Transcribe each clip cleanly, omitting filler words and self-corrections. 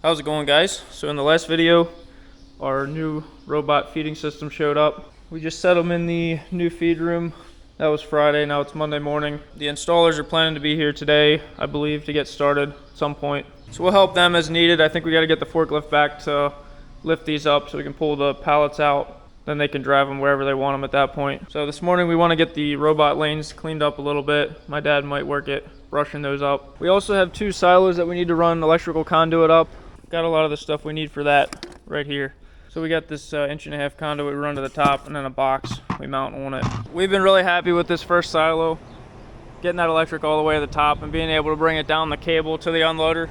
How's it going, guys? So in the last video, our new robot feeding system showed up. We just set them in the new feed room. That was Friday, now it's Monday morning. The installers are planning to be here today, I believe, to get started at some point. So we'll help them as needed. I think we gotta get the forklift back to lift these up so we can pull the pallets out. Then they can drive them wherever they want them at that point. So this morning we wanna get the robot lanes cleaned up a little bit. My dad might work it, brushing those up. We also have 2 silos that we need to run electrical conduit up. Got a lot of the stuff we need for that right here. So we got this 1.5-inch conduit we run to the top, and then a box we mount on it. We've been really happy with this first silo, getting that electric all the way to the top and being able to bring it down the cable to the unloader.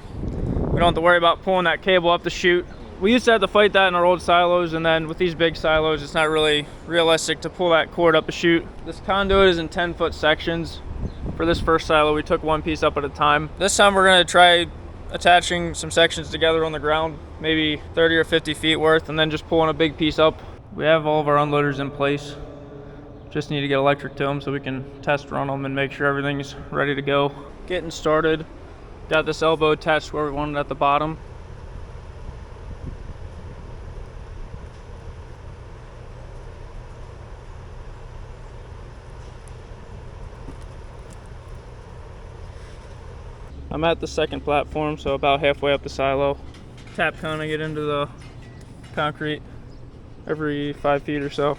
We don't have to worry about pulling that cable up the chute. We used to have to fight that in our old silos, and then with these big silos, it's not really realistic to pull that cord up the chute. This conduit is in 10-foot sections. For this first silo, we took one piece up at a time. This time we're gonna try attaching some sections together on the ground, maybe 30 or 50 feet worth, and then just pulling a big piece up. We have all of our unloaders in place. Just need to get electric to them so we can test run them and make sure everything's ready to go. Getting started. Got this elbow attached where we want it at the bottom. I'm at the second platform, so about halfway up the silo. Tap coning it into the concrete every 5 feet or so.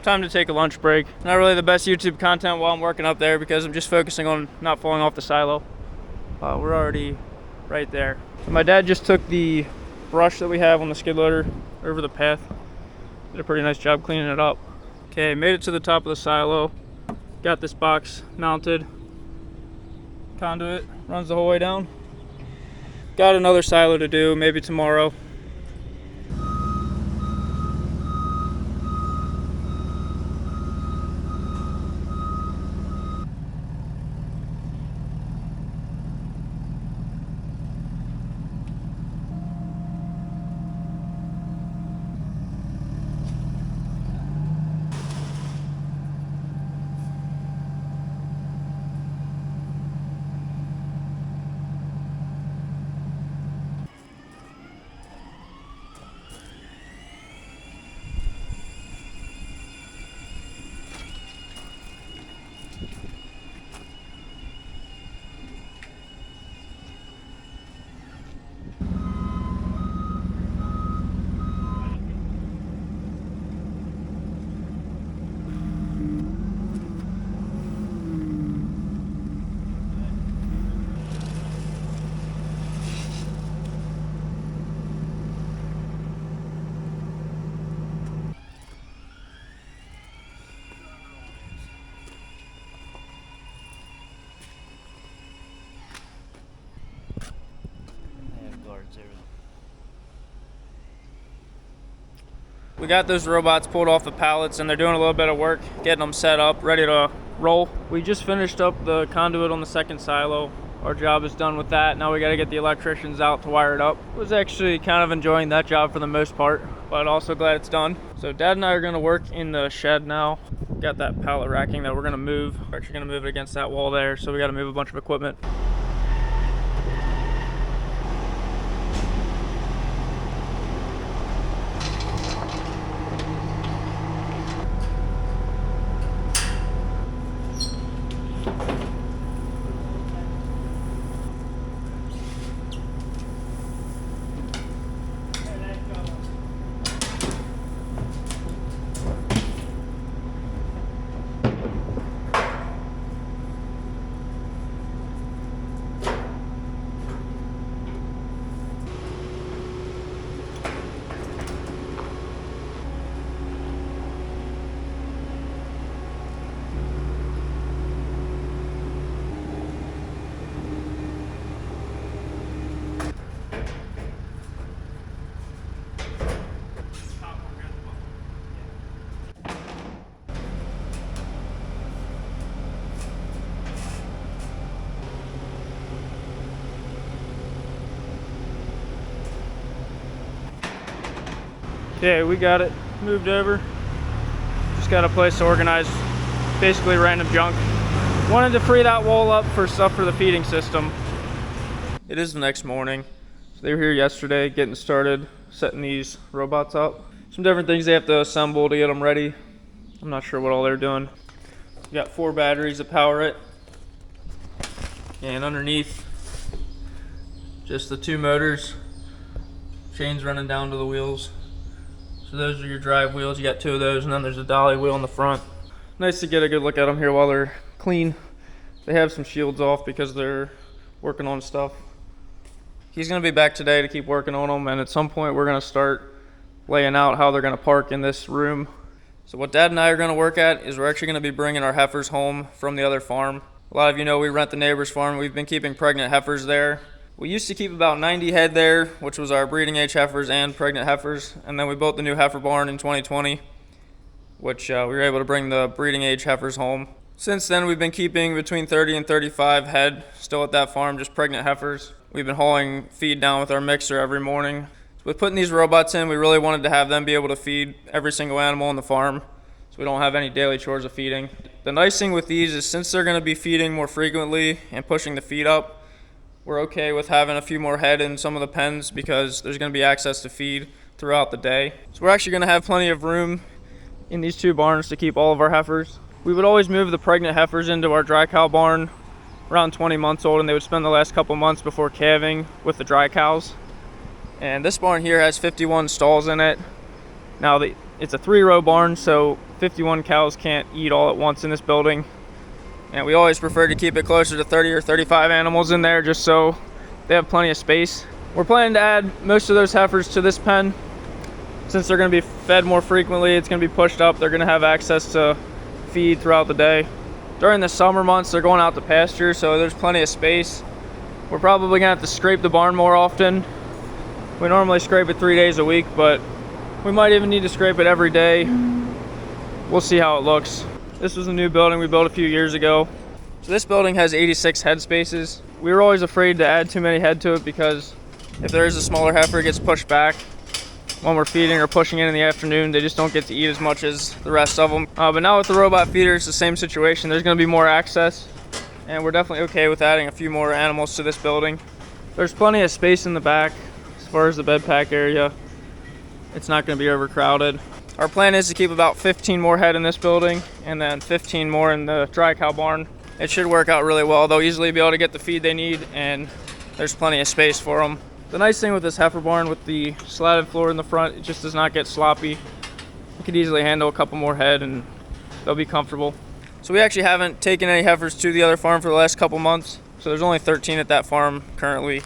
Time to take a lunch break. Not really the best YouTube content while I'm working up there because I'm just focusing on not falling off the silo. We're already right there. So my dad just took the brush that we have on the skid loader over the path. Did a pretty nice job cleaning it up. Okay, made it to the top of the silo. Got this box mounted. Conduit runs the whole way down. Got another silo to do, maybe tomorrow. We got those robots pulled off the pallets and they're doing a little bit of work getting them set up, ready to roll. We just finished up the conduit on the second silo. Our job is done with that. Now we got to get the electricians out to wire it up. I was actually kind of enjoying that job for the most part, but also glad it's done. So Dad and I are going to work in the shed now. Got that pallet racking that we're going to move. We're actually going to move it against that wall there, so we got to move a bunch of equipment. Yeah, we got it moved over. Just got a place to organize basically random junk. Wanted to free that wall up for stuff for the feeding system. It is the next morning. So they were here yesterday getting started, setting these robots up. Some different things they have to assemble to get them ready. I'm not sure what all they're doing. We got 4 batteries to power it. And underneath, just the 2 motors, chains running down to the wheels. So those are your drive wheels. You got 2 of those, and then there's a dolly wheel in the front. Nice to get a good look at them here while they're clean. They have some shields off because they're working on stuff. He's gonna be back today to keep working on them, and at some point we're gonna start laying out how they're gonna park in this room. So what Dad and I are gonna work at is we're actually gonna be bringing our heifers home from the other farm. A lot of you know we rent the neighbor's farm. We've been keeping pregnant heifers there. We used to keep about 90 head there, which was our breeding age heifers and pregnant heifers. And then we built the new heifer barn in 2020, which we were able to bring the breeding age heifers home. Since then, we've been keeping between 30 and 35 head still at that farm, just pregnant heifers. We've been hauling feed down with our mixer every morning. With putting these robots in, we really wanted to have them be able to feed every single animal on the farm, so we don't have any daily chores of feeding. The nice thing with these is since they're gonna be feeding more frequently and pushing the feed up, we're okay with having a few more head in some of the pens because there's gonna be access to feed throughout the day. So we're actually gonna have plenty of room in these 2 barns to keep all of our heifers. We would always move the pregnant heifers into our dry cow barn around 20 months old, and they would spend the last couple months before calving with the dry cows. And this barn here has 51 stalls in it. Now it's a 3-row barn, so 51 cows can't eat all at once in this building. And we always prefer to keep it closer to 30 or 35 animals in there just so they have plenty of space. We're planning to add most of those heifers to this pen. Since they're gonna be fed more frequently, it's gonna be pushed up. They're gonna have access to feed throughout the day. During the summer months, they're going out to pasture, so there's plenty of space. We're probably gonna have to scrape the barn more often. We normally scrape it 3 days a week, but we might even need to scrape it every day. We'll see how it looks. This was a new building we built a few years ago. So this building has 86 head spaces. We were always afraid to add too many head to it because if there is a smaller heifer, it gets pushed back. When we're feeding or pushing in the afternoon, they just don't get to eat as much as the rest of them. But now with the robot feeder, it's the same situation. There's gonna be more access, and we're definitely okay with adding a few more animals to this building. There's plenty of space in the back as far as the bed pack area. It's not gonna be overcrowded. Our plan is to keep about 15 more head in this building and then 15 more in the dry cow barn. It should work out really well. They'll easily be able to get the feed they need, and there's plenty of space for them. The nice thing with this heifer barn with the slatted floor in the front, it just does not get sloppy. You could easily handle a couple more head and they'll be comfortable. So we actually haven't taken any heifers to the other farm for the last couple months. So there's only 13 at that farm currently.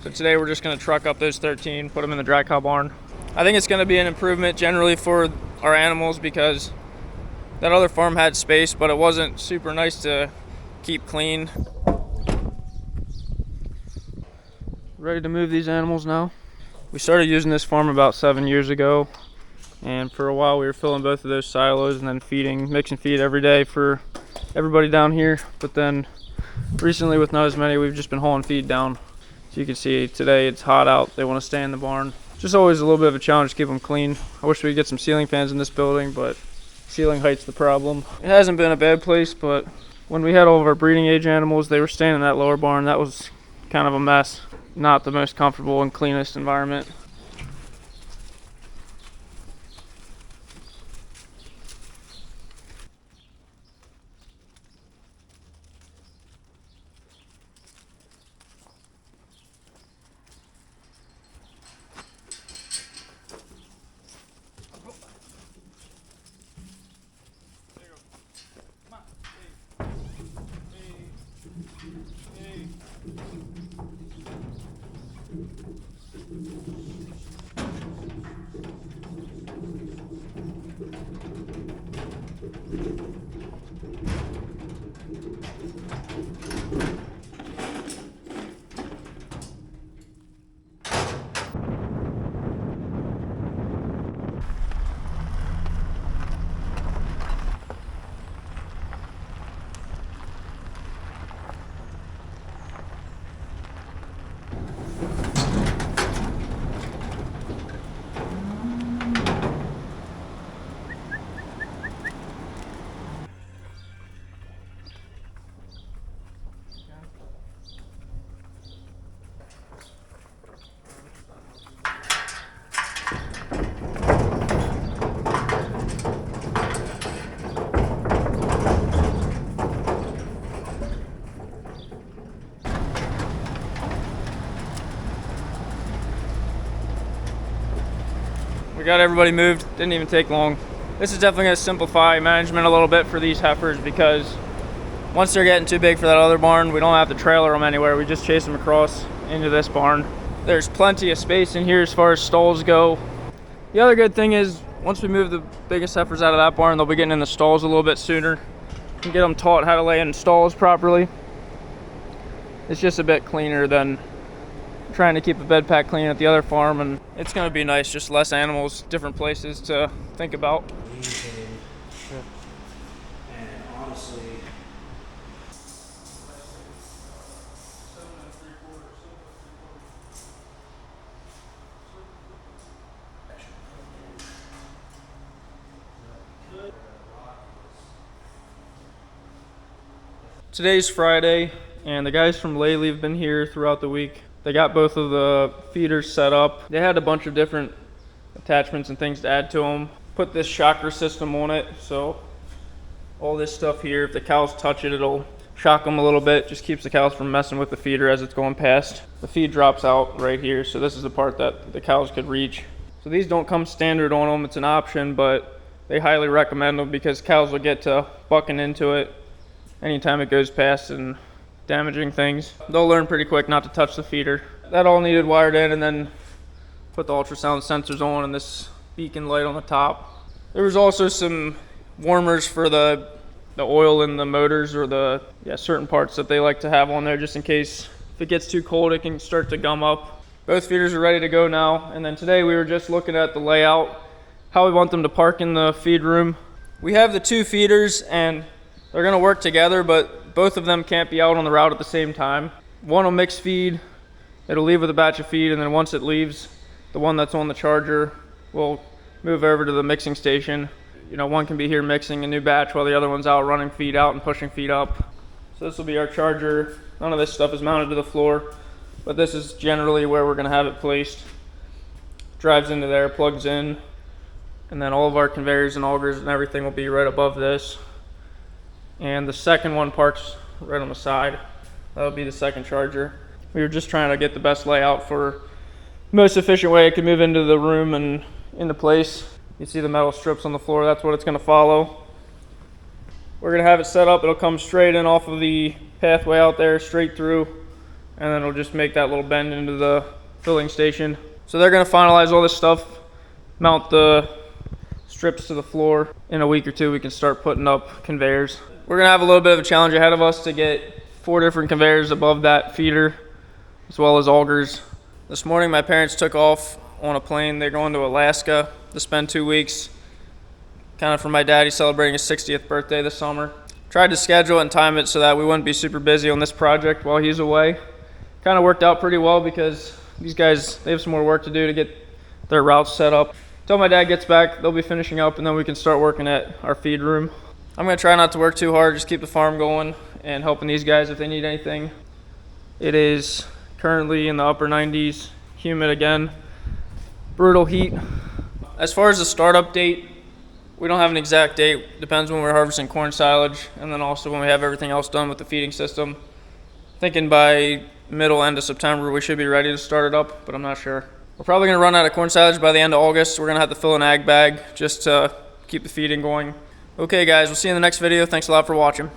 So today we're just gonna truck up those 13, put them in the dry cow barn. I think it's gonna be an improvement generally for our animals because that other farm had space, but it wasn't super nice to keep clean. Ready to move these animals now. We started using this farm about 7 years ago, and for a while we were filling both of those silos and then feeding, mixing feed every day for everybody down here. But then recently, with not as many, we've just been hauling feed down. So you can see today it's hot out. They want to stay in the barn. Just always a little bit of a challenge to keep them clean. I wish we could get some ceiling fans in this building, but ceiling height's the problem. It hasn't been a bad place, but when we had all of our breeding age animals, they were staying in that lower barn. That was kind of a mess. Not the most comfortable and cleanest environment. got everybody moved, didn't even take long. This is definitely gonna simplify management a little bit for these heifers, because once they're getting too big for that other barn, we don't have to trailer them anywhere. We just chase them across into this barn. There's plenty of space in here as far as stalls go. The other good thing is, once we move the biggest heifers out of that barn, they'll be getting in the stalls a little bit sooner and get them taught how to lay in stalls properly. It's just a bit cleaner than trying to keep a bed pack clean at the other farm, and it's going to be nice, just less animals, different places to think about. And honestly, Today's Friday, and the guys from Laley have been here throughout the week. They got both of the feeders set up. They had a bunch of different attachments and things to add to them. Put this shocker system on it, so all this stuff here, if the cows touch it, it'll shock them a little bit. Just keeps the cows from messing with the feeder as it's going past. The feed drops out right here, so this is the part that the cows could reach. So these don't come standard on them, it's an option, but they highly recommend them because cows will get to bucking into it anytime it goes past and damaging things. They'll learn pretty quick not to touch the feeder. That all needed wired in, and then put the ultrasound sensors on and this beacon light on the top. There was also some warmers for the oil in the motors, or the certain parts that they like to have on there, just in case if it gets too cold it can start to gum up. Both feeders are ready to go now, and then today we were just looking at the layout, how we want them to park in the feed room. We have the two feeders and they're going to work together, but both of them can't be out on the route at the same time. One will mix feed, it'll leave with a batch of feed, and then once it leaves, the one that's on the charger will move over to the mixing station. You know, one can be here mixing a new batch while the other one's out running feed out and pushing feed up. So this will be our charger. None of this stuff is mounted to the floor, but this is generally where we're going to have it placed. Drives into there, plugs in, and then all of our conveyors and augers and everything will be right above this. And the second one parks right on the side. That'll be the second charger. We were just trying to get the best layout for the most efficient way it could move into the room and into place. You see the metal strips on the floor, that's what it's going to follow. We're going to have it set up, it'll come straight in off of the pathway out there, straight through, and then it'll just make that little bend into the filling station. So they're going to finalize all this stuff, mount the strips to the floor. In a week or two we can start putting up conveyors. We're going to have a little bit of a challenge ahead of us to get 4 different conveyors above that feeder, as well as augers. This morning my parents took off on a plane. They're going to Alaska to spend 2 weeks, kind of for my dad. He's celebrating his 60th birthday this summer. Tried to schedule and time it so that we wouldn't be super busy on this project while he's away. Kind of worked out pretty well because these guys, they have some more work to do to get their routes set up. Until my dad gets back, they'll be finishing up, and then we can start working at our feed room. I'm going to try not to work too hard, just keep the farm going and helping these guys if they need anything. It is currently in the upper 90s, humid again, brutal heat. As far as the startup date, we don't have an exact date. Depends when we're harvesting corn silage, and then also when we have everything else done with the feeding system. Thinking by middle, end of September we should be ready to start it up, but I'm not sure. We're probably going to run out of corn silage by the end of August. We're going to have to fill an ag bag just to keep the feeding going. Okay guys, we'll see you in the next video. Thanks a lot for watching.